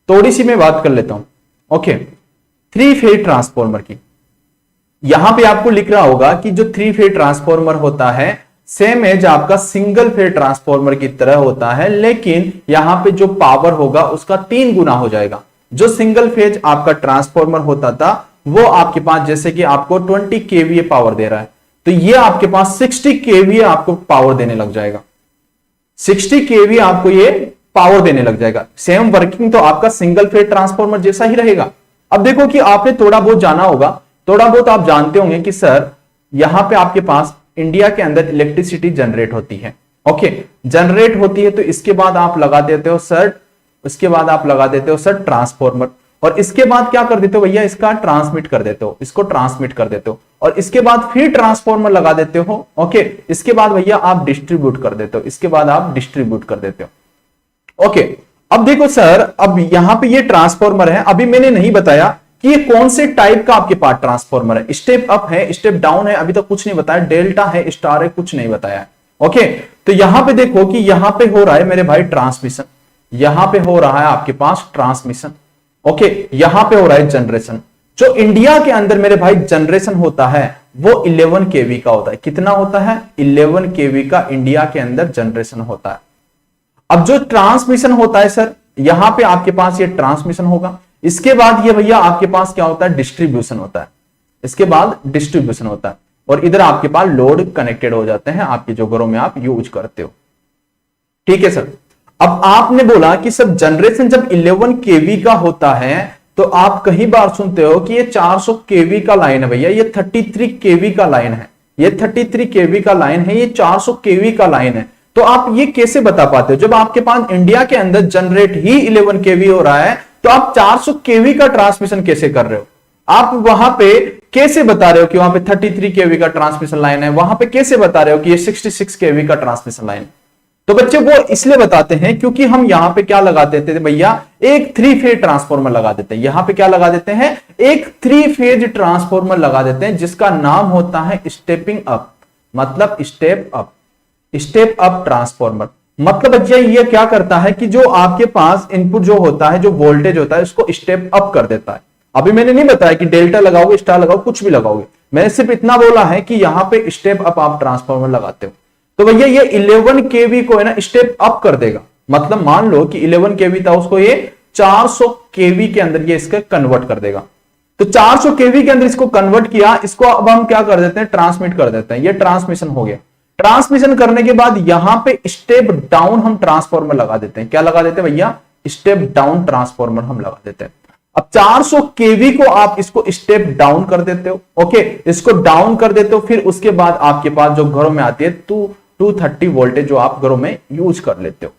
थोड़ी सी मैं बात कर लेता हूं। ओके, थ्री फेज ट्रांसफॉर्मर की, यहां पे आपको लिख रहा होगा कि जो थ्री फेज ट्रांसफॉर्मर होता है सेम एज आपका सिंगल फेज ट्रांसफॉर्मर की तरह होता है, लेकिन यहां पे जो पावर होगा उसका 3 गुना हो जाएगा। जो सिंगल फेज आपका ट्रांसफॉर्मर होता था वो आपके पास जैसे कि आपको 20 केवीए पावर दे रहा है, तो ये आपके पास 60 केवीए आपको पावर देने लग जाएगा। 60 केवीए आपको ये पावर देने लग जाएगा। सेम वर्किंग तो आपका सिंगल फेज ट्रांसफॉर्मर जैसा ही रहेगा। अब देखो कि आपने थोड़ा बहुत जाना होगा, थोड़ा बहुत आप जानते होंगे कि सर यहां पे आपके पास इंडिया के अंदर इलेक्ट्रिसिटी जनरेट होती है। ओके, जनरेट होती है तो इसके बाद आप लगा देते हो सर, इसके बाद आप लगा देते हो सर ट्रांसफॉर्मर, और इसके बाद क्या कर देते हो भैया, इसका ट्रांसमिट कर देते हो, इसको ट्रांसमिट कर देते हो, और इसके बाद फिर ट्रांसफॉर्मर लगा देते हो। ओके, इसके बाद भैया आप डिस्ट्रीब्यूट कर देते हो, इसके बाद आप डिस्ट्रीब्यूट कर देते हो। ओके, अब देखो सर, अब यहां पे ये ट्रांसफॉर्मर है, अभी मैंने नहीं बताया कि ये कौन से टाइप का आपके पास ट्रांसफॉर्मर है, स्टेप अप है, स्टेप डाउन है, अभी तक कुछ नहीं बताया, डेल्टा है, स्टार है, कुछ नहीं बताया। ओके, तो यहां पे देखो कि यहां पे हो रहा है मेरे भाई ट्रांसमिशन, यहां पे हो रहा है आपके पास ट्रांसमिशन। ओके, यहां पे हो रहा है जनरेशन। जो इंडिया के अंदर मेरे भाई जनरेशन होता है वो 11 केवी का होता है। कितना होता है? 11 केवी का इंडिया के अंदर जनरेशन होता है। अब जो ट्रांसमिशन होता है सर, यहां पे आपके पास ये ट्रांसमिशन होगा, इसके बाद ये भैया आपके पास क्या होता है, डिस्ट्रीब्यूशन होता है, इसके बाद डिस्ट्रीब्यूशन होता है, और इधर आपके पास लोड कनेक्टेड हो जाते हैं आपके जो घरों में आप यूज करते हो। ठीक है सर, अब आपने बोला कि सब जनरेशन जब 11 केवी का होता है तो आप कई बार सुनते हो कि ये 400 केवी का लाइन है भैया, ये 33 केवी का लाइन है, ये 33 केवी का लाइन है, ये 400 केवी का लाइन है। तो आप ये कैसे बता पाते हो, जब आपके पास इंडिया के अंदर जनरेट ही 11 केवी हो रहा है तो आप 400 केवी का ट्रांसमिशन कैसे कर रहे हो? आप वहां पे कैसे बता रहे हो कि वहां पे 33 केवी का ट्रांसमिशन लाइन है, वहां पे कैसे बता रहे हो कि ये 66 केवी का ट्रांसमिशन लाइन है? तो बच्चे वो इसलिए बताते हैं क्योंकि हम यहां पे क्या लगा देते थे भैया, एक 3 फेज ट्रांसफॉर्मर लगा देते हैं। यहां पे क्या लगा देते हैं, एक 3 फेज ट्रांसफॉर्मर लगा देते हैं जिसका नाम होता है स्टेपिंग अप, मतलब step up, step up transformer. मतलब बच्चे ये क्या करता है कि जो आपके पास इनपुट जो होता है, जो वोल्टेज होता है, उसको स्टेप अप कर देता है। अभी मैंने नहीं बताया कि डेल्टा लगाओगे, स्टार लगाओ, कुछ भी लगाओगे, मैंने सिर्फ इतना बोला है कि यहां पे स्टेप अप आप ट्रांसफॉर्मर लगाते हो। तो भैया ये 11 केवी को है ना स्टेप अप कर देगा। मतलब मान लो कि 11 केवी था, उसको ये 400 केवी के अंदर ये इसका कन्वर्ट कर देगा। तो 400 केवी के अंदर इसको कन्वर्ट किया, इसको अब हम क्या कर देते हैं, ट्रांसमिट कर देते हैं। ये ट्रांसमिशन हो गया। ट्रांसमिशन करने के बाद यहां पे स्टेप डाउन हम ट्रांसफॉर्मर लगा देते हैं। क्या लगा देते हैं भैया, स्टेप डाउन ट्रांसफॉर्मर हम लगा देते हैं। अब 400 केवी को आप इसको स्टेप डाउन कर देते हो। ओके, इसको डाउन कर देते हो, फिर उसके बाद आपके पास जो घरों में आती है 230 वोल्टेज जो आप घरों में यूज कर लेते हो।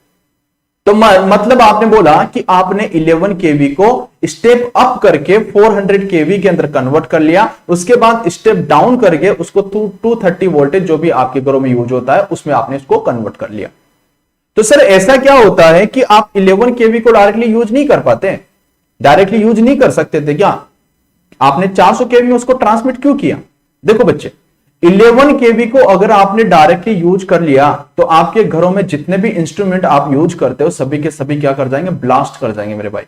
तो मतलब आपने बोला कि आपने 11 केवी को स्टेप अप करके 400 केवी के अंदर कन्वर्ट कर लिया, उसके बाद स्टेप डाउन करके उसको 230 वोल्टेज जो भी आपके घरों में यूज होता है उसमें आपने इसको कन्वर्ट कर लिया। तो सर ऐसा क्या होता है कि आप 11 केवी को डायरेक्टली यूज नहीं कर पाते, डायरेक्टली यूज नहीं कर सकते थे क्या? आपने 400 केवी में उसको ट्रांसमिट क्यों किया? देखो बच्चे, 11 केवी को अगर आपने डायरेक्टली यूज कर लिया तो आपके घरों में जितने भी इंस्ट्रूमेंट आप यूज करते हो सभी के सभी क्या कर जाएंगे, ब्लास्ट कर जाएंगे मेरे भाई।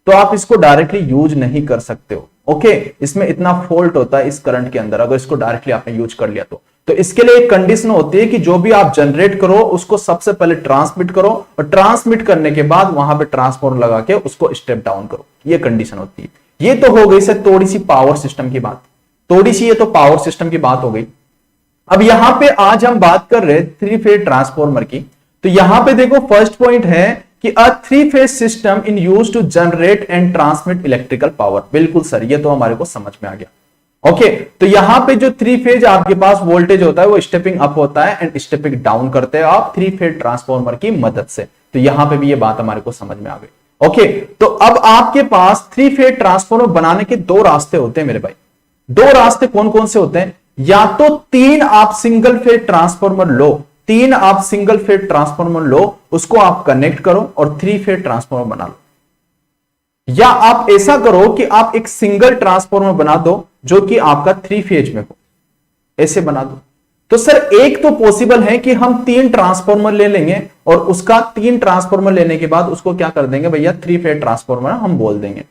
तो आप इसको डायरेक्टली यूज नहीं कर सकते हो। ओके, इसमें इतना फॉल्ट होता है इस करंट के अंदर, अगर इसको डायरेक्टली आपने यूज कर लिया तो इसके लिए एक कंडीशन होती है कि जो भी आप जनरेट करो उसको सबसे पहले ट्रांसमिट करो, और ट्रांसमिट करने के बाद वहां पे ट्रांसफॉर्मर लगा के उसको स्टेप डाउन करो। ये कंडीशन होती है। ये तो हो गई सर थोड़ी सी पावर सिस्टम की बात, थोड़ी सी ये तो पावर सिस्टम की बात हो गई। अब यहां पे आज हम बात कर रहे 3 फेज ट्रांसफॉर्मर की। तो यहां पे देखो फर्स्ट पॉइंट है कि uh 3 phase system in use to generate and transmit electrical power. बिल्कुल सर, ये तो हमारे को समझ में आ गया। ओके, तो यहां पे जो 3 फेज आपके पास वोल्टेज होता है वो स्टेपिंग अप होता है एंड स्टेपिंग डाउन करते हैं आप 3 फेज ट्रांसफॉर्मर की मदद से। तो यहां पे भी ये बात हमारे को समझ में आ गई। ओके, तो अब आपके पास 3 फेज ट्रांसफॉर्मर बनाने के 2 रास्ते होते हैं मेरे भाई। 2 रास्ते कौन कौन से होते हैं? या तो 3 आप सिंगल फेज ट्रांसफॉर्मर लो, 3 आप सिंगल फेज ट्रांसफॉर्मर लो, उसको आप कनेक्ट करो और 3 फेज ट्रांसफॉर्मर बना लो। या आप ऐसा करो कि आप एक सिंगल ट्रांसफॉर्मर बना दो जो कि आपका 3 फेज में हो, ऐसे बना दो। तो सर एक तो पॉसिबल है कि हम 3 ट्रांसफॉर्मर ले लेंगे और उसका 3 ट्रांसफॉर्मर लेने के बाद उसको क्या कर देंगे भैया 3 फेज ट्रांसफॉर्मर हम बोल देंगे।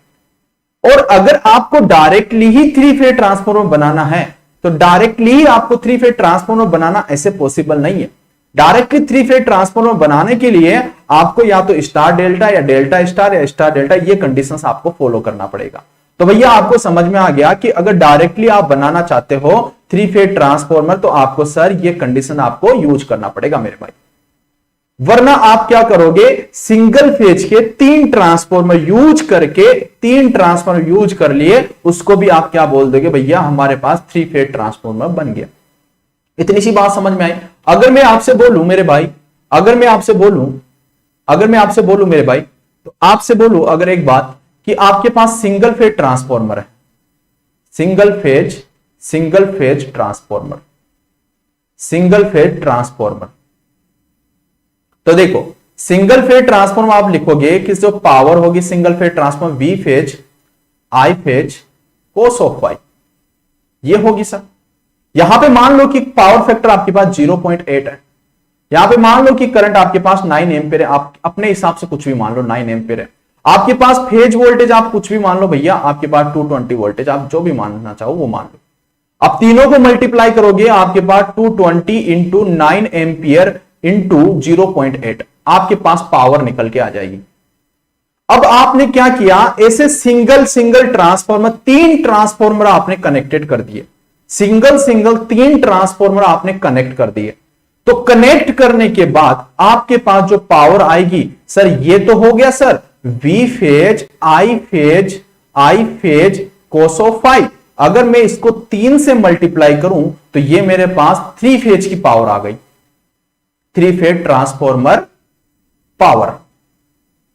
और अगर आपको डायरेक्टली ही 3 फेज ट्रांसफॉर्मर बनाना है तो डायरेक्टली ही आपको 3 फेज ट्रांसफॉर्मर बनाना ऐसे पॉसिबल नहीं है। डायरेक्टली 3 फेज ट्रांसफॉर्मर बनाने के लिए आपको या तो स्टार डेल्टा या डेल्टा स्टार या स्टार डेल्टा ये कंडीशंस आपको फॉलो करना पड़ेगा। तो भैया आपको समझ में आ गया कि अगर डायरेक्टली आप बनाना चाहते हो 3 फेज ट्रांसफॉर्मर तो आपको सर ये कंडीशन आपको यूज करना पड़ेगा मेरे भाई, वरना आप क्या करोगे सिंगल फेज के 3 ट्रांसफॉर्मर यूज करके 3 ट्रांसफॉर्मर यूज कर लिए उसको भी आप क्या बोल दोगे भैया हमारे पास 3 फेज ट्रांसफॉर्मर बन गया। इतनी सी बात समझ में आई। अगर मैं आपसे बोलूं मेरे भाई, अगर मैं आपसे बोलूं मेरे भाई, तो आपसे बोलूं अगर एक बात कि आपके पास सिंगल फेज ट्रांसफॉर्मर है, सिंगल फेज ट्रांसफॉर्मर, तो देखो सिंगल फेज ट्रांसफॉर्मर आप लिखोगे कि जो पावर होगी single phase transformer V phase I phase cos of y, ये होगी सर। यहां पे मान लो कि पावर फैक्टर आपके पास 0.8 है, यहां पे मान लो कि करंट आपके पास 9 एम्पीयर है, आप अपने हिसाब से कुछ भी मान लो 9 एम्पीयर है, आपके पास फेज वोल्टेज आप कुछ भी मान लो भैया, आपके पास 220 वोल्टेज, आप जो भी मानना चाहो वो मान लो। अब तीनों को मल्टीप्लाई करोगे आपके पास 220 इंटू 9 एम्पियर इंटू 0.8, आपके पास पावर निकल के आ जाएगी। अब आपने क्या किया, ऐसे सिंगल ट्रांसफॉर्मर 3 ट्रांसफॉर्मर आपने कनेक्टेड कर दिए, सिंगल 3 ट्रांसफॉर्मर आपने कनेक्ट कर दिए। तो कनेक्ट करने के बाद आपके पास जो पावर आएगी सर ये तो हो गया sir V phase I phase cos of phi. अगर मैं इसको 3 से मल्टीप्लाई करूं तो ये मेरे पास 3 फेज की पावर आ गई, 3 फेज ट्रांसफॉर्मर पावर।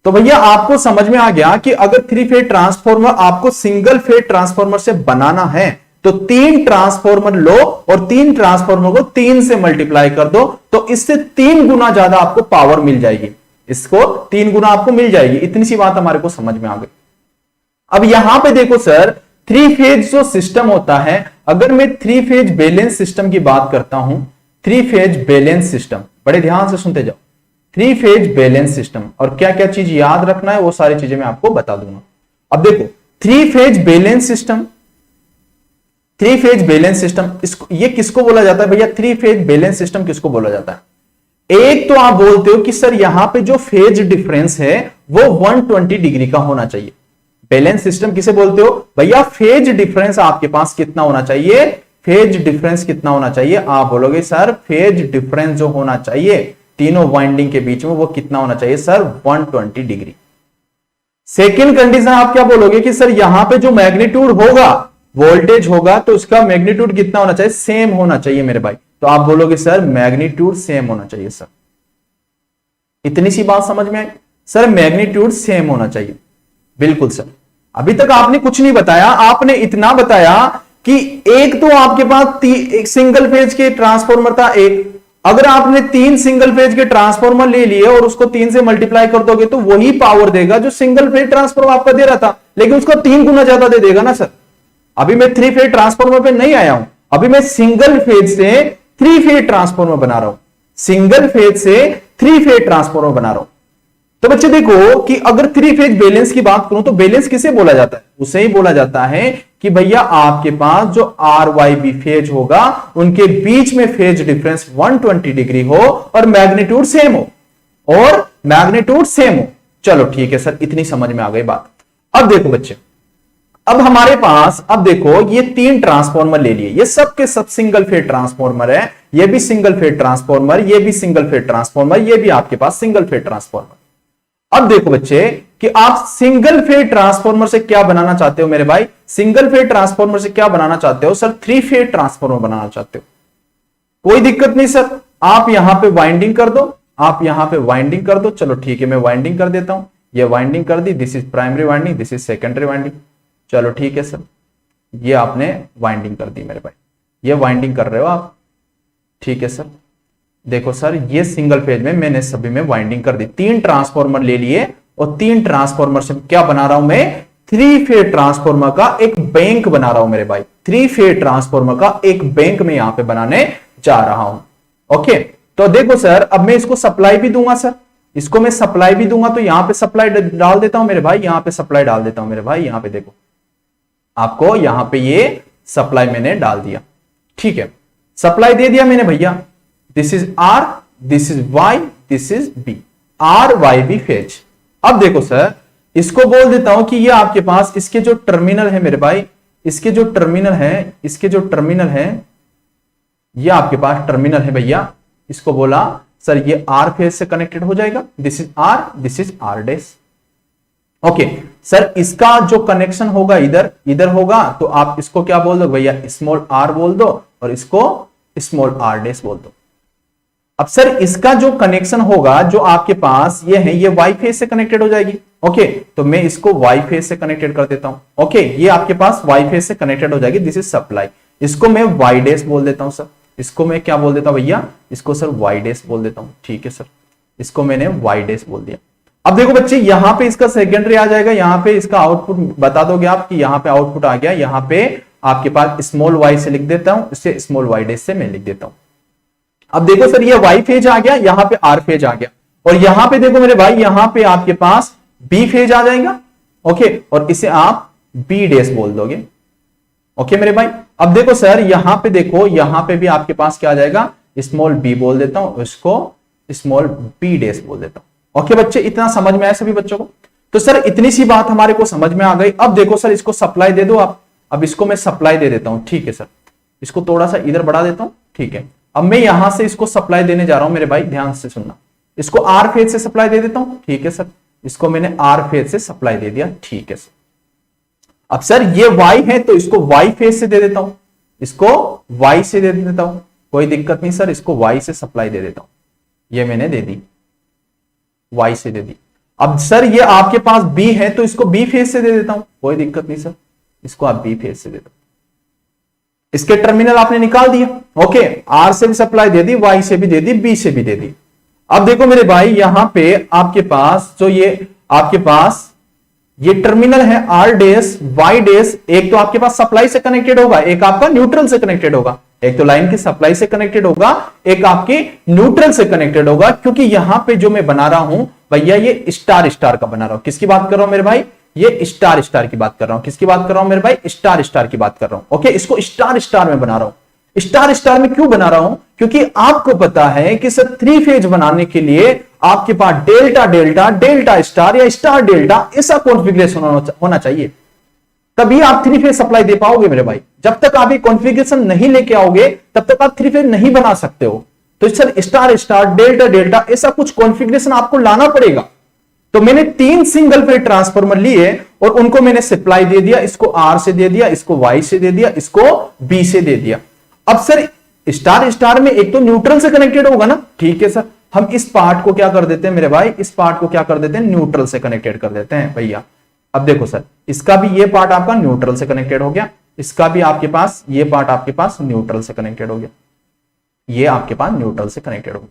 तो भैया आपको समझ में आ गया कि अगर 3 फेज ट्रांसफॉर्मर आपको सिंगल फेज ट्रांसफॉर्मर से बनाना है तो 3 ट्रांसफॉर्मर लो और 3 ट्रांसफॉर्मर को 3 से मल्टीप्लाई कर दो, तो इससे 3 गुना ज्यादा आपको पावर मिल जाएगी, इसको 3 गुना आपको मिल जाएगी। इतनी सी बात हमारे को समझ में आ गई। अब यहां पे देखो सर 3 फेज जो सिस्टम होता है, अगर मैं 3 फेज बैलेंस सिस्टम की बात करता हूं, 3 फेज बैलेंस सिस्टम, बड़े ध्यान से सुनते जाओ, 3 फेज बैलेंस सिस्टम और क्या क्या चीज याद रखना है वो सारी चीजें मैं आपको बता दूंगा। अब देखो 3 phase balance system, 3 phase balance system ये किसको बोला जाता है भैया, 3 फेज बैलेंस सिस्टम किसको बोला जाता है? एक तो आप बोलते हो कि सर यहां पे जो फेज डिफरेंस है वो 120 डिग्री का होना चाहिए। बैलेंस सिस्टम किसे बोलते हो भैया, फेज डिफरेंस आपके पास कितना होना चाहिए, फेज डिफरेंस कितना होना चाहिए? आप बोलोगे सर फेज डिफरेंस जो होना चाहिए तीनों वाइंडिंग के बीच में वो कितना होना चाहिए सर, 120 डिग्री। सेकेंड कंडीशन आप क्या बोलोगे कि सर यहां पे जो मैग्नीट्यूड होगा, वोल्टेज होगा, तो उसका मैग्नीट्यूड कितना होना चाहिए, सेम होना चाहिए मेरे भाई। तो आप बोलोगे सर मैग्नीट्यूड सेम होना चाहिए सर। इतनी सी बात समझ में आई सर, मैग्नीट्यूड सेम होना चाहिए, बिल्कुल सर। अभी तक आपने कुछ नहीं बताया, आपने इतना बताया कि एक तो आपके पास एक सिंगल फेज के ट्रांसफॉर्मर था एक, अगर आपने 3 सिंगल फेज के ट्रांसफॉर्मर ले लिए और उसको 3 से मल्टीप्लाई कर दोगे तो वही पावर देगा जो सिंगल फेज ट्रांसफॉर्मर आपका दे रहा था, लेकिन उसका 3 गुना ज्यादा दे देगा ना सर। अभी मैं 3 फेज ट्रांसफॉर्मर पे नहीं आया हूं, अभी मैं सिंगल फेज से 3 फेज ट्रांसफॉर्मर बना रहा हूं, सिंगल फेज से 3 फेज ट्रांसफॉर्मर बना रहा हूं। तो बच्चे देखो कि अगर 3 फेज बैलेंस की बात करूं तो बैलेंस किसे बोला जाता है, उसे ही बोला जाता है कि भैया आपके पास जो RYB फेज होगा उनके बीच में फेज डिफरेंस 120 डिग्री हो और मैग्नीट्यूड सेम हो, और मैग्नीट्यूड सेम हो। चलो ठीक है सर, इतनी समझ में आ गई बात। अब देखो बच्चे, अब हमारे पास, अब देखो ये 3 ट्रांसफॉर्मर ले लिए, ये सब के सब सिंगल फेज ट्रांसफॉर्मर है, ये भी सिंगल फेज ट्रांसफॉर्मर, ये भी सिंगल फेज ट्रांसफॉर्मर, ये भी आपके पास सिंगल फेज ट्रांसफॉर्मर। अब देखो बच्चे कि आप सिंगल फेज ट्रांसफॉर्मर से क्या बनाना चाहते हो मेरे भाई, सिंगल फेज ट्रांसफॉर्मर से क्या बनाना चाहते हो सर, 3 फेज ट्रांसफॉर्मर बनाना चाहते हो। कोई दिक्कत नहीं सर, आप यहां पे वाइंडिंग कर दो, आप यहां पे वाइंडिंग कर दो। चलो ठीक है, मैं वाइंडिंग कर देता हूं, ये वाइंडिंग कर दी, this is primary winding, this is secondary winding. चलो ठीक है सर, ये आपने वाइंडिंग कर दी मेरे भाई, ये वाइंडिंग कर रहे हो आप, ठीक है सर। देखो सर ये सिंगल फेज में मैंने सभी में वाइंडिंग कर दी, 3 ट्रांसफॉर्मर ले लिए और 3 ट्रांसफॉर्मर से क्या बना रहा हूं मैं, 3 फेज ट्रांसफॉर्मर का एक बैंक बना रहा हूं मेरे भाई, 3 फेज ट्रांसफॉर्मर का एक बैंक में यहां पे बनाने जा रहा हूं। ओके, तो देखो सर, अब मैं इसको सप्लाई भी दूंगा सर, इसको मैं सप्लाई भी दूंगा, तो यहां पे सप्लाई डाल देता हूं मेरे भाई, यहां पे सप्लाई डाल देता हूं मेरे भाई, यहां पे देखो आपको यहां पे ये सप्लाई मैंने डाल दिया। ठीक है, सप्लाई दे दिया मैंने भैया। This is R, this is Y, this is B, R Y B phase. अब देखो सर, इसको बोल देता हूं कि ये आपके पास इसके जो टर्मिनल है मेरे भाई, इसके जो टर्मिनल है, इसके जो टर्मिनल है, ये आपके पास टर्मिनल है भैया, इसको बोला सर ये आर फेज से कनेक्टेड हो जाएगा। This is R, this is R dash. Okay sir, इसका जो कनेक्शन होगा इधर इधर होगा, तो आप इसको क्या बोल दो भैया, स्मॉल आर बोल दो, और इसको स्मॉल आर डैश बोल दो। अब सर इसका जो कनेक्शन होगा जो आपके पास ये है, ये वाई फेज से कनेक्टेड हो जाएगी। ओके, तो मैं इसको वाई फेज से कनेक्टेड कर देता हूं। ओके, ये आपके पास वाई फेज से कनेक्टेड हो जाएगी, दिस इज सप्लाई। इसको मैं वाई डैश बोल देता हूं सर, इसको मैं क्या बोल देता हूं भैया, इसको सर वाई डैश बोल देता हूं। ठीक है सर, इसको मैंने वाई डैश बोल दिया। अब देखो बच्चे, यहां पे इसका सेकेंडरी आ जाएगा, यहां पे इसका आउटपुट बता दोगे आप कि यहां पे आउटपुट आ गया, यहां पे आपके पास स्मॉल वाई से लिख देता हूं, इससे स्मॉल वाई डैश से मैं लिख देता हूं। अब देखो सर, ये वाई फेज आ गया, यहां पे आर फेज आ गया, और यहां पे देखो मेरे भाई, यहां पे आपके पास बी फेज आ जाएगा। ओके, और इसे आप बी डैश बोल दोगे। ओके मेरे भाई, अब देखो सर, यहां पे देखो, यहां पे भी आपके पास क्या आ जाएगा, स्मॉल बी बोल देता हूं, इसको स्मॉल बी डैश बोल देता हूं। ओके बच्चे, इतना समझ में आया सभी बच्चों को? तो सर इतनी सी बात हमारे को समझ में आ गई। अब देखो सर, इसको सप्लाई दे दो आप। अब इसको मैं सप्लाई दे देता हूं। ठीक है सर, इसको थोड़ा सा इधर बढ़ा देता हूं। ठीक है, अब मैं यहां से इसको सप्लाई देने जा रहा हूं मेरे भाई, ध्यान से सुनना। इसको आर फेज से सप्लाई दे देता हूं। ठीक है सर, इसको मैंने आर फेज से सप्लाई दे दिया। ठीक है सर, अब सर ये वाई है तो इसको वाई फेज से दे देता हूं, इसको वाई से दे देता हूं, कोई दिक्कत नहीं सर, इसको वाई से सप्लाई दे देता हूं। ये मैंने दे दी, वाई से दे दी। अब सर ये आपके पास बी है तो इसको बी फेज से दे देता हूं, कोई दिक्कत नहीं सर, इसको आप बी फेज से दे दो। इसके टर्मिनल आपने निकाल दिया। ओके, आर से भी सप्लाई दे दी, वाई से भी दे दी, बी से भी दे दी। अब देखो मेरे भाई, यहां पे आपके पास जो ये आपके पास ये टर्मिनल है आर डैश वाई डैश, एक तो आपके पास सप्लाई से कनेक्टेड होगा, एक आपका न्यूट्रल से कनेक्टेड होगा। एक तो लाइन की सप्लाई से कनेक्टेड होगा, एक आपके न्यूट्रल से कनेक्टेड होगा, क्योंकि यहां पे जो मैं बना रहा हूं भैया, ये स्टार स्टार का बना रहा हूं। किसकी बात कर रहा हूं मेरे भाई, ये स्टार स्टार की बात कर रहा हूं। किसकी बात कर रहा हूं मेरे भाई, स्टार स्टार की बात कर रहा हूं। ओके, इसको स्टार स्टार में बना रहा हूं। स्टार स्टार में क्यों बना रहा हूं, क्योंकि आपको पता है कि सर थ्री फेज बनाने के लिए आपके पास डेल्टा डेल्टा, डेल्टा स्टार या स्टार डेल्टा ऐसा कॉन्फ़िगरेशन होना चाहिए, तभी आप थ्री फेज सप्लाई दे पाओगे मेरे भाई। जब तक आप ये कॉन्फ़िगरेशन नहीं लेके आओगे तब तक आप थ्री फेज नहीं बना सकते हो। तो sir star star, delta delta ऐसा कुछ कॉन्फ़िगरेशन आपको लाना पड़ेगा। तो मैंने 3 सिंगल फेज ट्रांसफार्मर लिए और उनको मैंने सप्लाई दे दिया, इसको आर से दे दिया, इसको वाई से दे दिया, इसको बी से दे दिया। अब सर स्टार स्टार में एक तो न्यूट्रल से कनेक्टेड होगा ना। ठीक है सर, हम इस पार्ट को क्या कर देते हैं मेरे भाई, इस पार्ट को क्या कर देते हैं, न्यूट्रल से कनेक्टेड कर देते हैं भैया। अब देखो सर, इसका भी ये पार्ट आपका न्यूट्रल से कनेक्टेड हो गया, इसका भी आपके पास ये पार्ट आपके पास न्यूट्रल से कनेक्टेड हो गया, ये आपके पास न्यूट्रल से कनेक्टेड हो गया।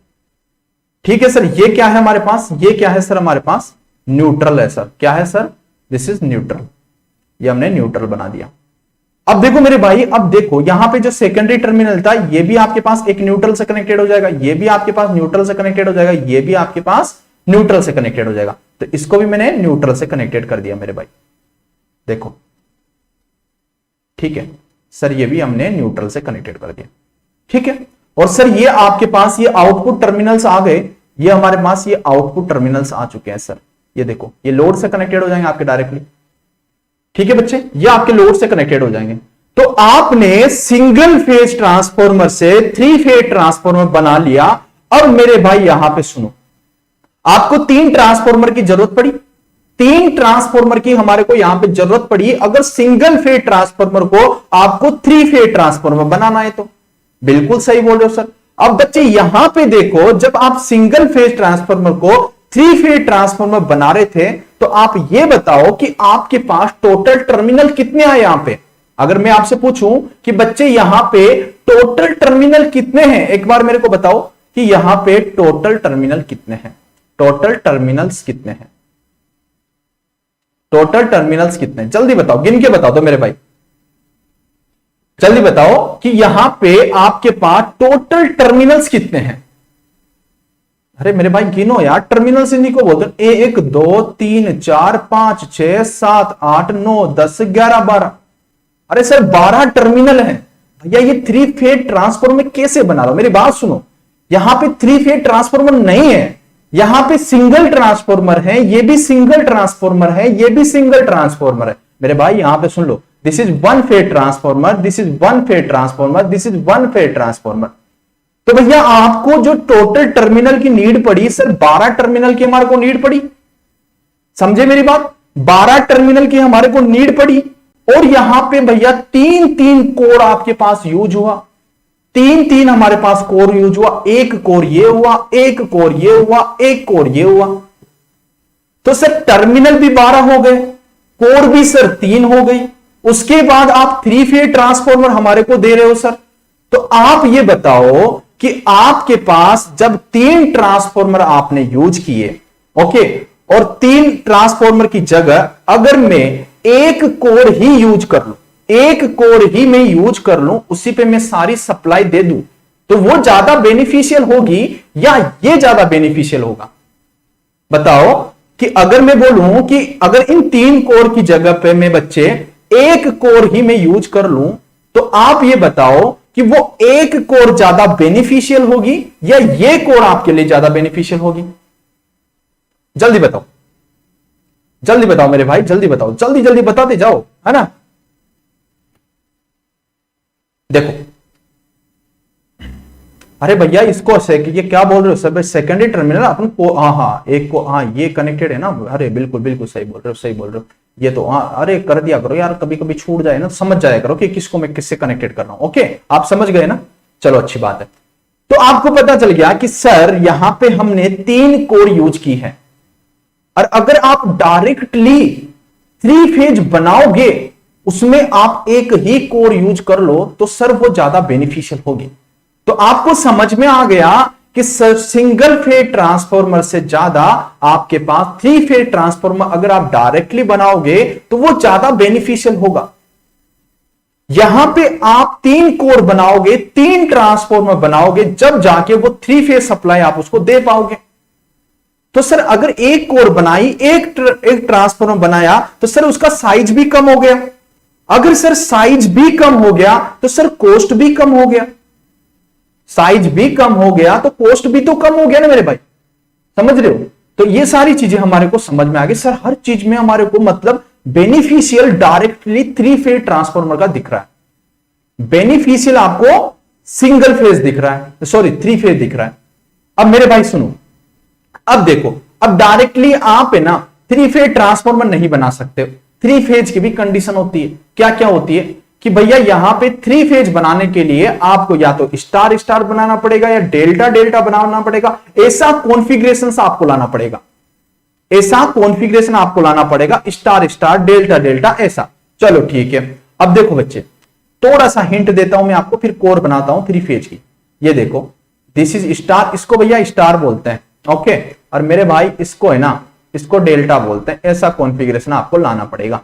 ठीक है सर, ये क्या है हमारे पास, ये क्या है सर हमारे पास, न्यूट्रल है सर। क्या है सर, दिस इज न्यूट्रल, ये हमने न्यूट्रल बना दिया। अब देखो मेरे भाई, अब देखो यहां पे जो सेकेंडरी टर्मिनल था ये भी आपके पास एक न्यूट्रल से कनेक्टेड हो जाएगा, ये भी आपके पास न्यूट्रल से कनेक्टेड हो जाएगा, ये भी आपके पास न्यूट्रल से कनेक्टेड हो जाएगा। तो इसको भी मैंने न्यूट्रल से कनेक्टेड कर दिया मेरे भाई, देखो। ठीक है सर, ये भी हमने न्यूट्रल से कनेक्टेड कर दिया। ठीक है, और सर ये आपके पास ये आउटपुट टर्मिनल्स आ गए, ये हमारे पास ये आउटपुट टर्मिनल्स आ चुके हैं सर। ये देखो, ये लोड से कनेक्टेड हो जाएंगे आपके डायरेक्टली। ठीक है बच्चे, ये आपके लोड से कनेक्टेड हो जाएंगे। तो आपने सिंगल फेज ट्रांसफार्मर से थ्री फेज ट्रांसफार्मर बना लिया। अब मेरे भाई यहां पे सुनो, आपको 3 ट्रांसफार्मर की जरूरत पड़ी, 3 ट्रांसफार्मर की हमारे को यहां पे जरूरत पड़ी। अगर सिंगल फेज ट्रांसफार्मर को आपको 3 फेज ट्रांसफार्मर बनाना है तो बिल्कुल सही बोल रहे हो सर। अब बच्चे यहां पे देखो, जब आप सिंगल फेज ट्रांसफार्मर को 3 फेज ट्रांसफार्मर बना रहे थे तो आप ये बताओ कि आपके पास टोटल टर्मिनल कितने आए यहां पे। अगर मैं आपसे पूछूं कि बच्चे यहां पे टोटल टर्मिनल कितने हैं, एक बार मेरे को बताओ कि यहां पे टोटल टर्मिनल कितने हैं, टोटल टर्मिनल्स कितने हैं, टोटल टर्मिनल्स कितने हैं, जल्दी बताओ, गिन के बताओ तो मेरे भाई। जल्दी बताओ कि यहां पे आपके पास टोटल टर्मिनल्स कितने हैं। अरे मेरे भाई गिनो यार, टर्मिनल्स इन्हीं को बोलते हैं। 1 2 3 4 5 6 7 8 9 10 11 12। अरे सर 12 टर्मिनल है भैया। ये 3 फेज ट्रांसफॉर्मर कैसे बना रहा हूं, मेरी बात सुनो। यहां पे 3 फेज ट्रांसफॉर्मर नहीं है, यहां पे सिंगल ट्रांसफॉर्मर है, ये भी सिंगल ट्रांसफॉर्मर है, ये भी सिंगल ट्रांसफॉर्मर है। मेरे भाई यहां पे सुन लो, this is 1 phase transformer, this is 1 phase transformer, this is 1 phase transformer. तो भैया आपको जो टोटल टर्मिनल की नीड पड़ी, सर 12 टर्मिनल की हमारे को नीड पड़ी। समझे मेरी बात, 12 टर्मिनल की हमारे को नीड पड़ी। और यहां पे भैया 3 कोर आपके पास यूज हुआ, 3 हमारे पास कोर यूज हुआ। एक कोर ये हुआ, एक कोर ये हुआ, एक कोर ये हुआ। तो सर टर्मिनल भी 12 हो गए, कोर भी सर 3 हो गई। उसके बाद आप 3 फेज ट्रांसफॉर्मर हमारे को दे रहे हो सर। तो आप ये बताओ कि आपके पास जब 3 ट्रांसफॉर्मर आपने यूज किए, ओके, और 3 ट्रांसफॉर्मर की जगह अगर मैं एक कोर ही यूज कर लूं, एक कोर ही मैं यूज कर लूं, उसी पे मैं सारी सप्लाई दे दूं, तो वो ज्यादा बेनिफिशियल होगी या ये ज्यादा बेनिफिशियल होगा? बताओ कि अगर मैं बोलूं कि अगर इन 3 कोर की जगह पे मैं बच्चे एक कोर ही मैं यूज कर लूं, तो आप ये बताओ कि वो एक कोर ज्यादा बेनिफिशियल होगी या ये कोर आपके लिए ज्यादा बेनिफिशियल होगी? जल्दी बताओ, जल्दी बताओ मेरे भाई, जल्दी बताओ, जल्दी जल्दी बताते जाओ, है ना। देखो अरे भैया इसको ये क्या बोल रहे हो सर, सेकेंडरी टर्मिनल अपन को, हाँ एक को, हाँ ये कनेक्टेड है ना। अरे बिल्कुल बिल्कुल सही बोल रहे हो, सही बोल रहे हो। ये तो हाँ, अरे कर दिया करो यार, कभी कभी छूट जाए ना, समझ जाया करो कि किसको मैं किससे कनेक्टेड कर रहा हूं। ओके आप समझ गए ना, चलो अच्छी बात है। तो आपको पता चल गया कि सर यहां पे हमने 3 कोर यूज की है, और अगर आप डायरेक्टली 3 फेज बनाओगे, उसमें आप एक ही कोर यूज कर लो, तो सर वो ज्यादा बेनिफिशियल होगी। तो आपको समझ में आ गया कि सिंगल फेज ट्रांसफॉर्मर से ज्यादा आपके पास 3 फेज ट्रांसफॉर्मर अगर आप डायरेक्टली बनाओगे तो वो ज्यादा बेनिफिशियल होगा। यहां पे आप 3 कोर बनाओगे, 3 ट्रांसफॉर्मर बनाओगे, जब जाके वो 3 फेज सप्लाई आप उसको दे पाओगे। तो सर अगर एक कोर बनाई, एक ट्रांसफॉर्मर बनाया, तो सर उसका साइज भी कम हो गया। अगर सर साइज भी कम हो गया तो सर कॉस्ट भी कम हो गया। साइज भी कम हो गया तो कॉस्ट भी तो कम हो गया ना मेरे भाई, समझ रहे हो। तो ये सारी चीजें हमारे को समझ में आ गई। सर हर चीज में हमारे को मतलब बेनिफिशियल डायरेक्टली 3 फेज ट्रांसफॉर्मर का दिख रहा है, बेनिफिशियल आपको सिंगल फेज दिख रहा है, सॉरी 3 फेज दिख रहा है। अब मेरे भाई सुनो, अब देखो, अब डायरेक्टली आप है ना 3 फेज ट्रांसफॉर्मर नहीं बना सकते। 3 फेज की भी कंडीशन होती है। क्या क्या होती है कि भैया यहां पे 3 फेज बनाने के लिए आपको या तो स्टार स्टार बनाना पड़ेगा या डेल्टा डेल्टा बनाना पड़ेगा। ऐसा कॉन्फ़िगरेशन आपको लाना पड़ेगा, ऐसा कॉन्फ़िगरेशन आपको लाना पड़ेगा, स्टार स्टार डेल्टा डेल्टा ऐसा। चलो ठीक है। अब देखो बच्चे, थोड़ा सा हिंट देता हूं मैं आपको, फिर कोर बनाता हूं 3 फेज की। ये देखो, दिस इज स्टार, इसको भैया स्टार बोलते हैं, ओके। और मेरे भाई इसको है ना, इसको डेल्टा बोलते हैं। ऐसा कॉन्फ़िगरेशन आपको लाना पड़ेगा,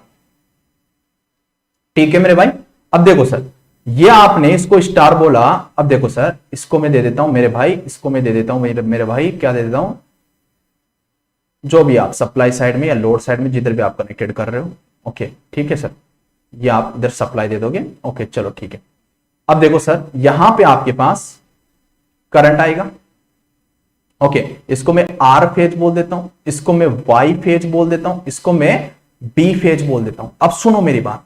ठीक है मेरे भाई। अब देखो सर, ये आपने इसको स्टार बोला। अब देखो सर, इसको मैं दे देता हूं मेरे भाई, इसको मैं दे देता हूं मेरे भाई, क्या दे देता हूं, जो भी आप सप्लाई साइड में या लोड साइड में जिधर भी आप कनेक्टेड कर रहे हो, ओके ठीक है सर। ये आप इधर सप्लाई दे दोगे, ओके चलो ठीक है। अब देखो सर, यहां पे आपके पास करंट आएगा, ओके। इसको मैं आर फेज बोल देता हूं, इसको मैं वाई फेज बोल देता हूं, इसको मैं बी फेज बोल देता हूं। अब सुनो मेरी बात,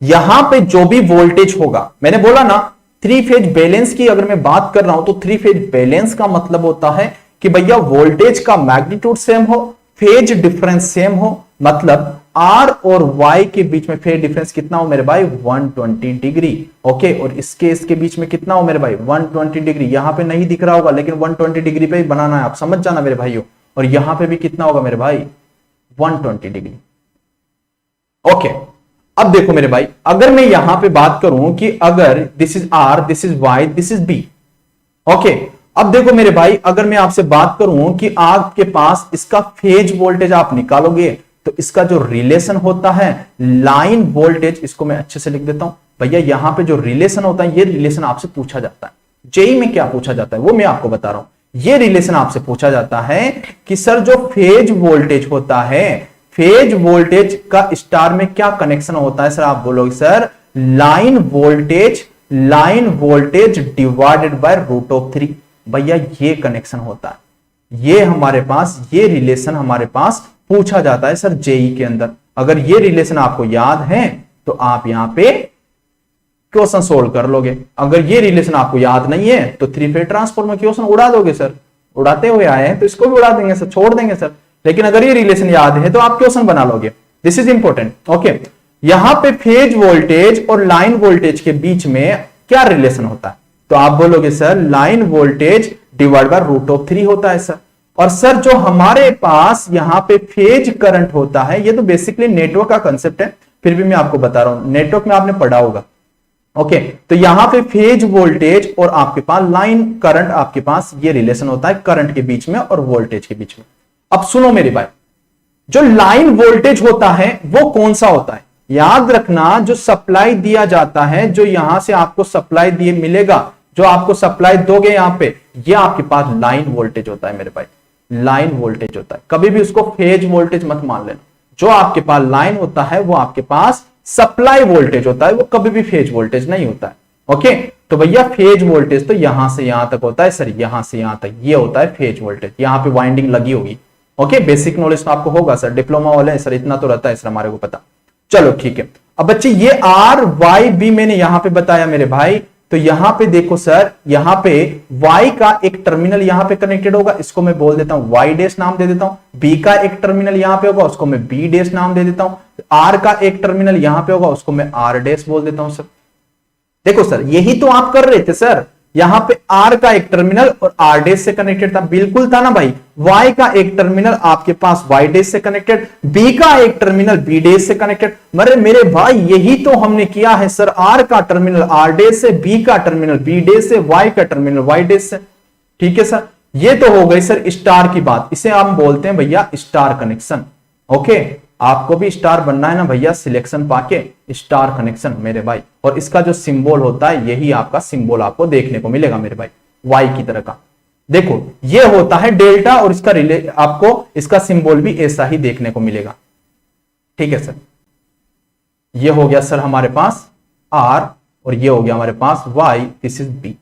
यहां पे जो भी वोल्टेज होगा, मैंने बोला ना 3 फेज बैलेंस की अगर मैं बात कर रहा हूं, तो 3 फेज बैलेंस का मतलब होता है कि भैया वोल्टेज का मैग्नीट्यूड सेम हो, फेज डिफरेंस सेम हो। मतलब आर और वाई के बीच में फेज डिफरेंस कितना हो मेरे भाई, 120 डिग्री, ओके। और इसके बीच में कितना हो मेरे भाई, 120 डिग्री। यहां पे नहीं दिख रहा होगा, लेकिन 120 डिग्री पे ही बनाना है, आप समझ जाना मेरे भाइयों। और यहां पे भी कितना होगा मेरे भाई, 120 डिग्री, ओके। अब देखो मेरे भाई, अगर मैं यहां पे बात करूं कि अगर this is R, this is Y, this is B, okay. अब देखो मेरे भाई, अगर मैं आपसे बात करूं कि आपके पास इसका फेज वोल्टेज आप निकालोगे, तो इसका जो रिलेशन होता है लाइन वोल्टेज, इसको मैं अच्छे से लिख देता हूं, भैया यहां पे जो रिलेशन होता है, ये रिलेशन आपसे पूछा जाता है। जेई में क्या पूछा जाता है वो मैं आपको बता रहा हूं। ये रिलेशन आपसे पूछा जाता है कि सर जो फेज वोल्टेज होता है, फेज वोल्टेज का स्टार में क्या कनेक्शन होता है। सर आप बोलोगे sir line voltage divided by √3। भैया ये कनेक्शन होता है, ये हमारे पास, ये रिलेशन हमारे पास पूछा जाता है सर जेई के अंदर। अगर ये रिलेशन आपको याद है तो आप यहां पे क्वेश्चन सोल्व कर लोगे। अगर ये रिलेशन आपको याद नहीं है तो थ्री फेज ट्रांसफॉर्मर क्वेश्चन उड़ा दोगे सर। उड़ाते हुए आए हैं तो इसको भी उड़ा देंगे सर, छोड़ देंगे सर। लेकिन अगर ये रिलेशन याद है तो आप क्वेश्चन बना लोगे। This is important. ओके, यहां पे फेज वोल्टेज और लाइन वोल्टेज के बीच में क्या रिलेशन होता है, तो आप बोलोगे sir line voltage divide by √3 होता है सर। और सर जो हमारे पास यहां पे फेज करंट होता है, ये तो बेसिकली नेटवर्क का कंसेप्ट है, फिर भी मैं आपको बता रहा हूं, नेटवर्क में आपने पढ़ा होगा। ओके, तो यहां पे फेज वोल्टेज और आपके पास लाइन करंट, आपके पास ये रिलेशन होता है करंट के बीच में और वोल्टेज के बीच में। अब सुनो मेरी बात, जो लाइन वोल्टेज होता है वो कौन सा होता है, याद रखना, जो सप्लाई दिया जाता है, जो यहां से आपको सप्लाई दिए मिलेगा, जो आपको सप्लाई दोगे यहां पे, ये आपके पास लाइन वोल्टेज होता है मेरे भाई, लाइन वोल्टेज होता है। कभी भी उसको फेज वोल्टेज मत मान लेना। जो आपके पास लाइन होता है वो आपके पास सप्लाई वोल्टेज होता है, वो कभी भी फेज वोल्टेज नहीं होता है। ओके, तो भैया फेज वोल्टेज तो यहां से यहां तक होता है सर, यहां से यहां तक ये होता है फेज वोल्टेज। यहां पे वाइंडिंग लगी होगी। ओके, बेसिक नॉलेज तो आपको होगा सर, डिप्लोमा वाले सर इतना तो रहता है सर हमारे को पता। चलो ठीक है। अब बच्चे ये आर वाई बी मैंने यहां पे बताया मेरे भाई, तो यहां पे देखो सर, यहां पे Y का एक टर्मिनल यहां पे कनेक्टेड होगा, इसको मैं बोल देता हूं Y डैश नाम दे देता हूं। B का एक टर्मिनल यहां पे होगा, उसको मैं B डैश नाम दे देता हूं। R का एक टर्मिनल यहां पे होगा, उसको मैं R डैश बोल देता हूं सर। देखो सर, यही तो आप कर रहे थे सर, यहां पे R का एक टर्मिनल और R डैश से कनेक्टेड था, बिल्कुल था ना भाई। Y का एक टर्मिनल आपके पास Y डैश से कनेक्टेड, B का एक टर्मिनल B डैश से कनेक्टेड। मेरे भाई यही तो हमने किया है सर, R का टर्मिनल R डैश से, B का टर्मिनल B डैश से, Y का टर्मिनल Y डैश से। ठीक है सर, ये तो हो गई सर स्टार की बात, इसे हम बोलते हैं भैया स्टार कनेक्शन। ओके, आपको भी स्टार बनना है ना भैया, सिलेक्शन पाके स्टार कनेक्शन मेरे भाई। और इसका जो सिंबल होता है, यही आपका सिंबल आपको देखने को मिलेगा मेरे भाई, वाई की तरह का। देखो ये होता है डेल्टा, और इसका आपको इसका सिंबल भी ऐसा ही देखने को मिलेगा। ठीक है सर, ये हो गया सर हमारे पास आर, और ये हो गया हमारे पास वाई, दिस इज बी।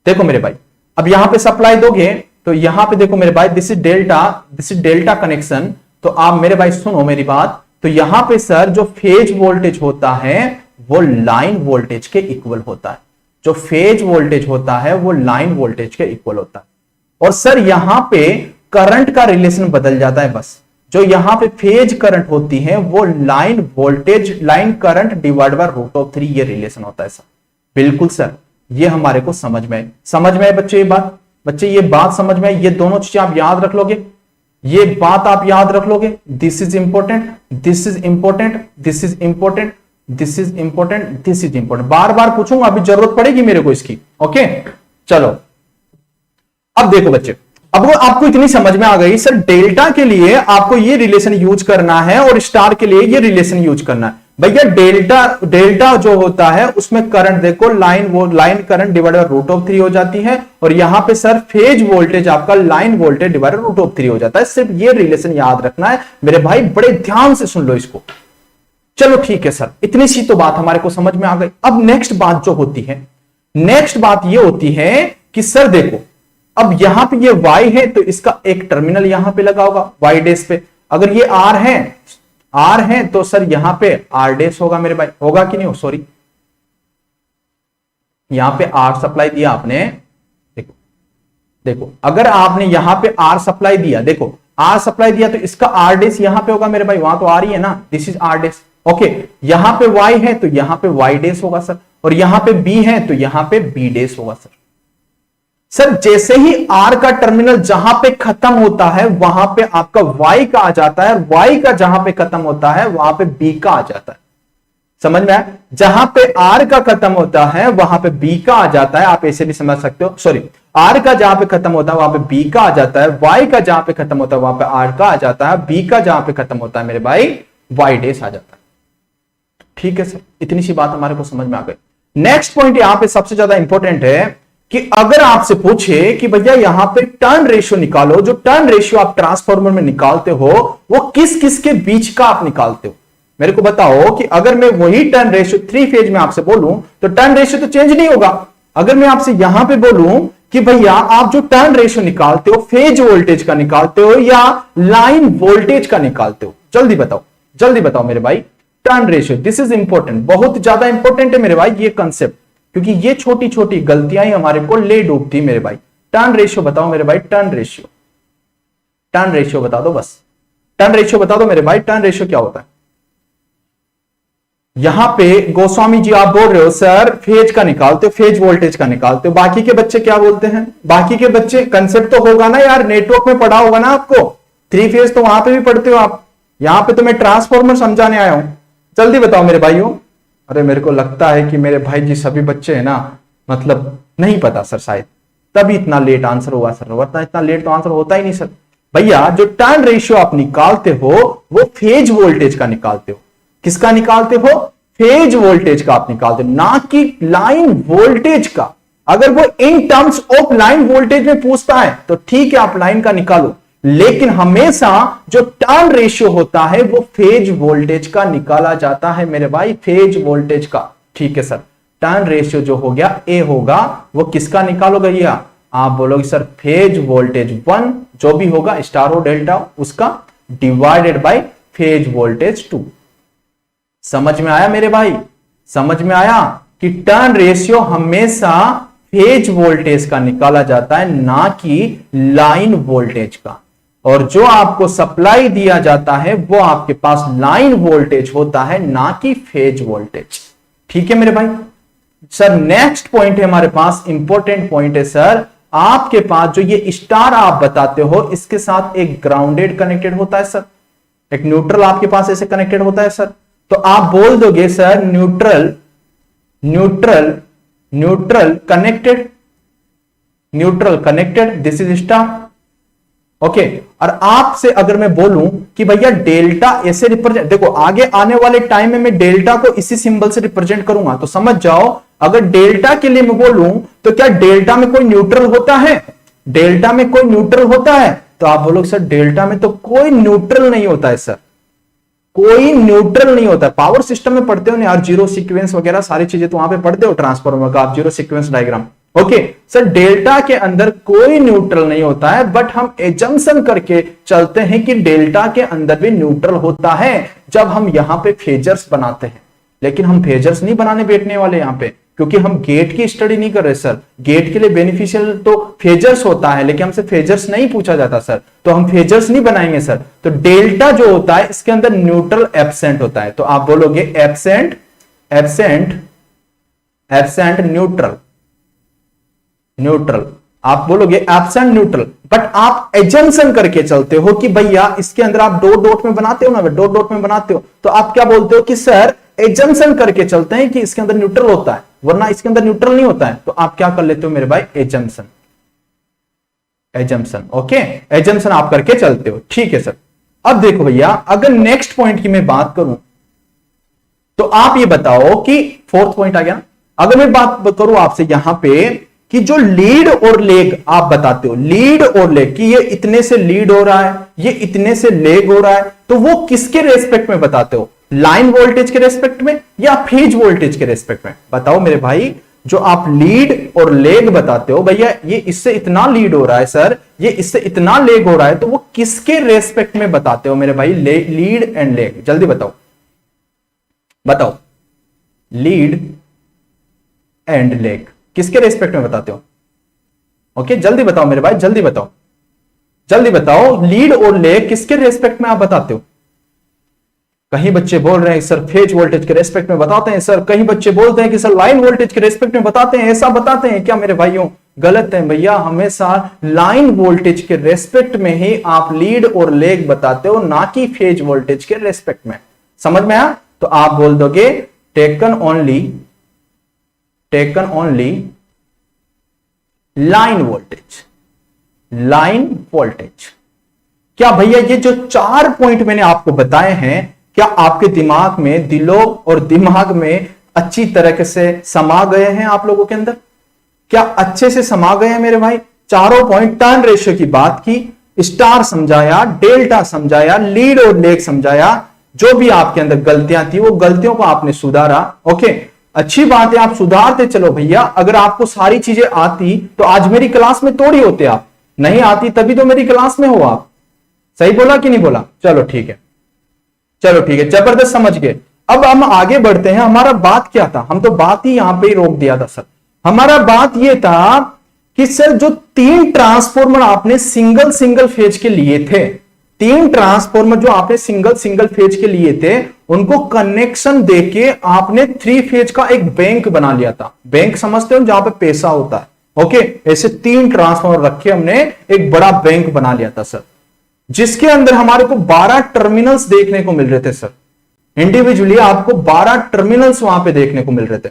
देखो मेरे भाई, अब यहां पे सप्लाई दोगे तो यहां पे देखो मेरे भाई, दिस इज डेल्टा कनेक्शन। तो आप मेरे भाई सुनो मेरी बात, तो यहां पे सर जो फेज वोल्टेज होता है वो लाइन वोल्टेज के इक्वल होता है। जो फेज वोल्टेज होता है वो लाइन वोल्टेज के इक्वल होता है। और सर यहां पे करंट का रिलेशन बदल जाता है बस। जो यहां पे फेज करंट होती है वो line voltage, line current divide by √3, ये रिलेशन होता है सर। बिल्कुल सर, ये हमारे को समझ में है बच्चे, ये बात, बच्चे ये बात समझ में है। ये दोनों चीजें आप याद रख लोगे, ये बात आप याद रख लोगे। This is important, this is important, this is important, this is important, this is important. बार बार पूछूंगा, अभी जरूरत पड़ेगी मेरे को इसकी। ओके चलो, अब देखो बच्चे, अब वो आपको इतनी समझ में आ गई सर, डेल्टा के लिए आपको ये रिलेशन यूज करना है और स्टार के लिए ये रिलेशन यूज करना है। भैया डेल्टा जो होता है उसमें करंट देखो, लाइन करंट डिवाइड बाय √3 हो जाती है, और यहां पे सर फेज वोल्टेज आपका लाइन वोल्टेज डिवाइड बाय √3 हो जाता है। सिर्फ ये रिलेशन याद रखना है मेरे भाई, बड़े ध्यान से सुन लो इसको। चलो ठीक है सर, इतनी सी तो बात हमारे को समझ में आ गई। अब नेक्स्ट बात जो होती है, नेक्स्ट बात ये होती है कि सर देखो, अब यहां पे ये Y है तो इसका एक टर्मिनल यहां पे लगा होगा Y डैश पे। अगर ये R है तो सर यहां पे R डैश होगा मेरे भाई, होगा कि नहीं हो, सॉरी यहां पे R सप्लाई दिया आपने, देखो अगर आपने यहां पे R सप्लाई दिया, देखो R सप्लाई दिया तो इसका R डैश यहां पे होगा मेरे भाई, वहां तो R ही है ना, this is R dash. Okay, यहां पे Y है तो यहां पे Y डैश होगा सर, और यहां पे B है तो यहां पे B डैश होगा सर। सर जैसे ही R का टर्मिनल जहां पे खत्म होता है वहां पे आपका Y का आ जाता है, Y का जहां पे खत्म होता है वहां पे B का आ जाता है। समझ में आया? जहां पे R का खत्म होता है वहां पे B का आ जाता है। आप ऐसे भी समझ सकते हो, सॉरी, R का जहां पे खत्म होता है वहां पे B का आ जाता है, Y का जहां पे खत्म होता है वहां पे R का आ जाता है, B का जहां पे खत्म होता है मेरे भाई Y डैश आ जाता है। ठीक है सर, इतनी सी बात हमारे को समझ में आ गई। नेक्स्ट पॉइंट यहां पे सबसे ज्यादा इंपॉर्टेंट है कि अगर आपसे पूछे कि भैया यहां पे टर्न रेशियो निकालो, जो टर्न रेशियो आप ट्रांसफार्मर में निकालते हो वो किस किस के बीच का आप निकालते हो, मेरे को बताओ कि अगर मैं वही टर्न रेशियो 3 फेज में आपसे बोलूं तो टर्न रेशियो तो चेंज नहीं होगा। अगर मैं आपसे यहां पे बोलूं कि भैया आप जो टर्न रेशियो निकालते हो फेज वोल्टेज का निकालते हो या लाइन वोल्टेज का निकालते हो, जल्दी बताओ, जल्दी बताओ मेरे भाई। Turn ratio, this is important, बहुत ज्यादा इंपॉर्टेंट है मेरे भाई ये कंसेप्ट, क्योंकि ये छोटी छोटी गलतियां ही हमारे को ले डूबती मेरे भाई। टर्न रेशियो बताओ मेरे भाई, टर्न रेशियो, टर्न रेशियो बता दो बस, टर्न रेशियो बता दो मेरे भाई, टर्न रेशियो क्या होता है। यहां पे गोस्वामी जी आप बोल रहे हो सर फेज का निकालते हो, फेज वोल्टेज का निकालते हो, बाकी के बच्चे क्या बोलते हैं, बाकी के बच्चे कंसेप्ट तो होगा ना यार, नेटवर्क में पढ़ा होगा ना आपको, 3 फेज तो वहां पे भी पढ़ते हो आप, यहां पे तो मैं ट्रांसफॉर्मर समझाने आया हूं। जल्दी बताओ मेरे भाइयों। अरे मेरे को लगता है कि मेरे भाई जी सभी बच्चे हैं ना, मतलब नहीं पता सर, शायद तभी इतना लेट आंसर हुआ सर, वरना इतना लेट तो आंसर होता ही नहीं सर। भैया जो टर्न रेशियो आप निकालते हो वो फेज वोल्टेज का निकालते हो, किसका निकालते हो, फेज वोल्टेज का आप निकालते हो, ना कि लाइन वोल्टेज का। अगर वो in terms of line voltage में पूछता है तो ठीक है आप लाइन का निकालो, लेकिन हमेशा जो टर्न रेशियो होता है वो फेज वोल्टेज का निकाला जाता है मेरे भाई, फेज वोल्टेज का। ठीक है सर, टर्न रेशियो जो हो गया ए होगा वो किसका निकालोगे भैया, आप बोलोगे सर फेज वोल्टेज 1 जो भी होगा स्टार हो डेल्टा उसका डिवाइडेड बाय फेज वोल्टेज 2। समझ में आया मेरे भाई, समझ में आया कि टर्न रेशियो हमेशा फेज वोल्टेज का निकाला जाता है ना कि लाइन वोल्टेज का, और जो आपको सप्लाई दिया जाता है वो आपके पास लाइन वोल्टेज होता है ना कि फेज वोल्टेज। ठीक है मेरे भाई। सर नेक्स्ट पॉइंट है हमारे पास, इंपॉर्टेंट पॉइंट है सर, आपके पास जो ये स्टार आप बताते हो इसके साथ एक ग्राउंडेड कनेक्टेड होता है सर, एक न्यूट्रल आपके पास ऐसे कनेक्टेड होता है सर, तो आप बोल दोगे sir neutral neutral neutral connected, neutral connected, this is star. Okay, और आपसे अगर मैं बोलूं कि भैया डेल्टा ऐसे रिप्रेजेंट, देखो आगे आने वाले टाइम में मैं डेल्टा को इसी सिंबल से रिप्रेजेंट करूंगा, तो समझ जाओ अगर डेल्टा के लिए मैं बोलूं तो क्या डेल्टा में कोई न्यूट्रल होता है, डेल्टा में कोई न्यूट्रल होता है, तो आप बोलोगे सर डेल्टा में तो कोई न्यूट्रल नहीं होता है सर, कोई न्यूट्रल नहीं होता है। पावर सिस्टम में पढ़ते हो ना यार, जीरो सीक्वेंस वगैरह सारी चीजें तो वहां पे पढ़ते हो, ट्रांसफार्मर का आप zero sequence diagram. Okay sir, delta के अंदर कोई न्यूट्रल नहीं होता है, बट हम एजम्पशन करके चलते हैं कि डेल्टा के अंदर भी न्यूट्रल होता है जब हम यहां पे फेजर्स बनाते हैं, लेकिन हम फेजर्स नहीं बनाने बैठने वाले यहां पे, क्योंकि हम गेट की स्टडी नहीं कर रहे सर। गेट के लिए बेनिफिशियल तो फेजर्स होता है, लेकिन हमसे फेजर्स नहीं पूछा जाता सर, तो हम फेजर्स नहीं बनाएंगे सर। तो डेल्टा जो होता है इसके अंदर न्यूट्रल एब्सेंट होता है, तो आप बोलोगे absent absent absent neutral, neutral आप बोलोगे एब्सेंट न्यूट्रल, बट आप एजम्पशन करके चलते हो कि भैया इसके अंदर आप डॉट डॉट में बनाते हो ना, डॉट डॉट में बनाते हो, तो आप क्या बोलते हो कि सर एजम्पशन करके चलते हैं कि इसके अंदर न्यूट्रल होता है, वरना इसके अंदर न्यूट्रल नहीं होता है, तो आप क्या कर लेते हो मेरे भाई, एजम्पशन, एजम्पशन। ओके, एजम्पशन आप करके चलते हो। ठीक है सर। अब देखो भैया, अगर नेक्स्ट पॉइंट की मैं बात करूं तो आप ये बताओ कि फोर्थ पॉइंट आ गया, अगर मैं बात करूं आपसे यहां पे कि जो लीड और लेग आप बताते हो, लीड और लेग, कि ये इतने से लीड हो रहा है, ये इतने से लेग हो रहा है, तो वो किसके रेस्पेक्ट में बताते हो, लाइन वोल्टेज के रेस्पेक्ट में या फेज वोल्टेज के रेस्पेक्ट में? बताओ मेरे भाई, जो आप लीड और लेग बताते हो, भैया ये इससे इतना लीड हो रहा है सर, ये इससे इतना लेग हो रहा है, तो वो किसके रेस्पेक्ट में बताते हो मेरे भाई, लीड एंड लेग? जल्दी बताओ, बताओ, लीड एंड लेग किसके रेस्पेक्ट में बताते हो? ओके, जल्दी बताओ मेरे भाई, जल्दी बताओ, जल्दी बताओ, लीड और लेग किसके रेस्पेक्ट में आप बताते हो? कहीं बच्चे बोल रहे हैं सर फेज वोल्टेज के रेस्पेक्ट में बताते हैं सर, कहीं बच्चे बोलते हैं कि सर लाइन वोल्टेज के रेस्पेक्ट में बताते हैं, ऐसा बताते हैं क्या मेरे भाइयों? गलत है भैया, हमेशा लाइन वोल्टेज के रेस्पेक्ट में ही आप लीड और लेग बताते हो, ना कि फेज वोल्टेज के रेस्पेक्ट में। समझ में आया? तो आप बोल दोगे taken only line voltage, line voltage. क्या भैया ये जो 4 पॉइंट मैंने आपको बताए हैं, क्या आपके दिमाग में, दिलो और दिमाग में अच्छी तरीके से समा गए हैं आप लोगों के अंदर? क्या अच्छे से समा गए हैं मेरे भाई? चारों पॉइंट, टर्न रेशियो की बात की, स्टार समझाया, डेल्टा समझाया, लीड और लेग समझाया, जो भी आपके अंदर गलतियां थी वो गलतियों को आपने सुधारा। ओके, अच्छी बात है, आप सुधारते चलो भैया। अगर आपको सारी चीजें आती तो आज मेरी क्लास में थोड़ी होते आप, नहीं आती तभी तो मेरी क्लास में हो आप। सही बोला कि नहीं बोला? चलो ठीक है, चलो ठीक है, जबरदस्त समझ गए। अब हम आगे बढ़ते हैं। हमारा बात क्या था? हम तो बात ही यहां पे ही रोक दिया था सर। हमारा बात यह था कि सर जो 3 ट्रांसफॉर्मर आपने सिंगल सिंगल फेज के लिए थे, 3 ट्रांसफॉर्मर जो आपने सिंगल सिंगल फेज के लिए थे, उनको कनेक्शन देके आपने 3 फेज का एक बैंक बना लिया था। बैंक समझते हो, जहां पे पैसा होता है। ओके, ऐसे 3 ट्रांसफॉर्मर रख के हमने एक बड़ा बैंक बना लिया था सर, जिसके अंदर हमारे को 12 टर्मिनल्स देखने को मिल रहे थे सर। इंडिविजुअली आपको 12 टर्मिनल्स वहां पे देखने को मिल रहे थे।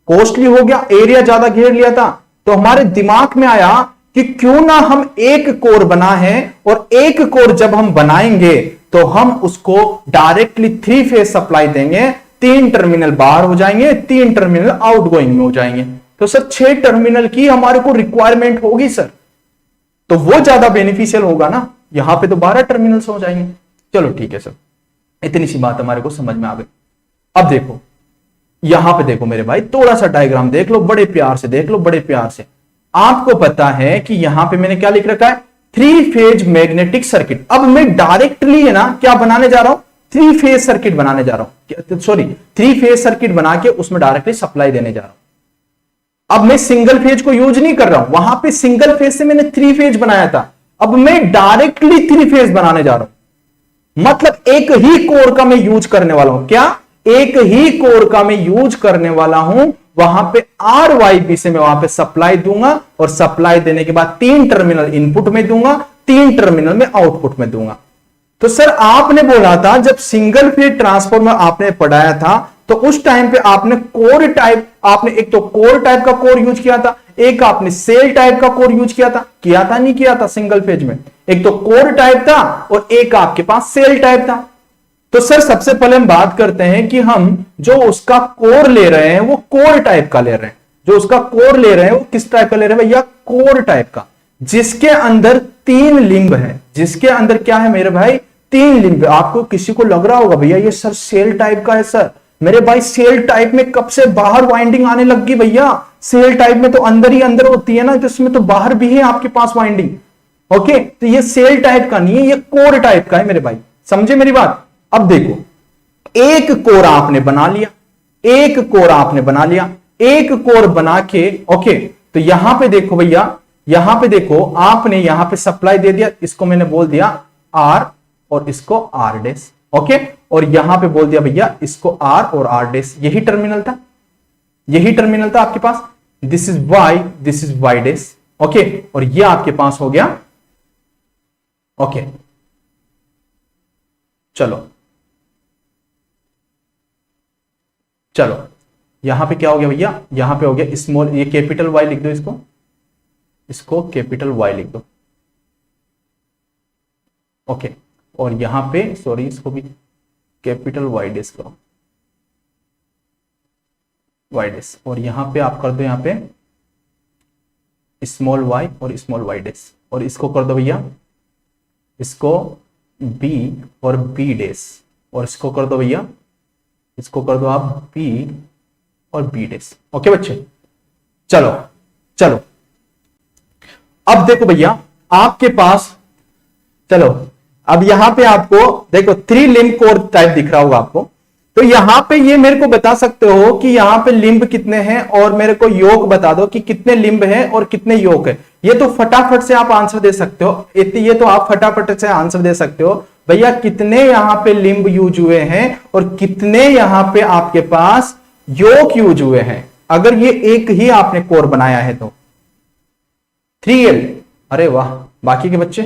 कॉस्टली हो गया, एरिया ज्यादा घेर लिया था, तो हमारे दिमाग में आया कि क्यों ना हम एक कोर बना है, और एक कोर जब हम बनाएंगे तो हम उसको डायरेक्टली 3 फेज सप्लाई देंगे। 3 टर्मिनल बाहर हो जाएंगे, 3 टर्मिनल आउटगोइंग में हो जाएंगे। तो सर 6 टर्मिनल की हमारे को रिक्वायरमेंट होगी सर, तो वो ज्यादा बेनिफिशियल होगा ना। यहां पे तो 12 टर्मिनल्स हो जाएंगे। चलो ठीक है सर, इतनी सी बात हमारे को समझ में आ गई। अब देखो, यहां पे देखो मेरे भाई, थोड़ा सा डायग्राम देख लो, बड़े प्यार से देख लो, बड़े प्यार से। आपको पता है कि यहां पे मैंने क्या लिख रखा है? 3 फेज मैग्नेटिक सर्किट। अब मैं डायरेक्टली है ना क्या बनाने जा रहा हूं? 3 फेज सर्किट बनाने जा रहा हूं, सॉरी 3 फेज सर्किट बना के उसमें डायरेक्टली सप्लाई देने जा रहा हूं। अब मैं सिंगल फेज को यूज नहीं कर रहा हूं, वहां पे सिंगल फेज से मैंने 3 फेज बनाया था, अब मैं डायरेक्टली 3 फेज बनाने जा रहा हूं। मतलब एक ही कोर का मैं यूज करने वाला हूं। क्या? एक ही कोर का मैं यूज करने वाला हूं। वहां पे RYB से मैं वहां पे सप्लाई दूंगा, और सप्लाई देने के बाद 3 टर्मिनल इनपुट में दूंगा, 3 टर्मिनल में आउटपुट में दूंगा। तो सर आपने बोला था, जब सिंगल फेज ट्रांसफॉर्मर आपने पढ़ाया था, तो उस टाइम पे आपने कोर टाइप, आपने एक तो कोर टाइप का कोर यूज किया था, एक आपने सेल टाइप का कोर यूज किया था, नहीं किया था? सिंगल फेज में एक तो कोर टाइप था और एक आपके पास सेल टाइप था। तो सर सबसे पहले हम बात करते हैं कि हम जो उसका कोर ले रहे हैं वो कोर टाइप का ले रहे हैं। जो उसका कोर ले रहे हैं वो किस टाइप का ले रहे हैं भैया? कोर टाइप का, जिसके अंदर 3 लिंब है। जिसके अंदर क्या है मेरे भाई? 3 लिंब। आपको किसी को लग रहा होगा भैया ये सर सेल टाइप का है। सर मेरे भाई सेल टाइप में कब से बाहर वाइंडिंग आने लग गई भैया? सेल टाइप में तो अंदर ही अंदर होती है ना, तो इसमें तो बाहर भी है आपके पास वाइंडिंग। ओके, तो ये सेल टाइप का नहीं है, ये कोर टाइप का है मेरे भाई। समझे मेरी बात? अब देखो, एक कोर आपने बना लिया, एक कोर आपने बना लिया, एक कोर बना के, ओके, तो यहां पे देखो भैया, यहां पे देखो, आपने यहां पे सप्लाई दे दिया, इसको मैंने बोल दिया R और इसको R डैश। ओके, और यहां पे बोल दिया भैया इसको R और R डैश। यही टर्मिनल था, यही टर्मिनल था आपके पास। This is Y, this is Y dash. Okay, और ये आपके पास हो गया। ओके, चलो चलो, यहां पे क्या हो गया भैया? यहां पे हो गया स्मॉल, ये कैपिटल Y लिख दो, इसको कैपिटल Y लिख दो। ओके, और यहां पे सॉरी इसको भी कैपिटल Y डैश करो, Y डैश, और यहां पे आप कर दो यहां पे स्मॉल y और स्मॉल y डैश, और इसको कर दो भैया, इसको B और B डैश, और इसको कर दो भैया, इसको कर दो आप B और B डैश। ओके बच्चे, चलो चलो, अब देखो भैया आपके पास, चलो अब यहां पे आपको देखो 3 लिंब कोर टाइप दिख रहा होगा आपको। तो यहां पे ये मेरे को बता सकते हो कि यहां पे लिंब कितने हैं, और मेरे को योग बता दो कि कितने लिंब हैं और कितने योग है। ये तो फटाफट से आप आंसर दे सकते हो, ये तो आप फटाफट से आंसर दे सकते हो भैया कितने यहां पे लिंब यूज हुए हैं और कितने यहां पे आपके पास योग यूज हुए हैं, अगर ये एक ही आपने कोर बनाया है तो। 3L, अरे वाह, बाकी के बच्चे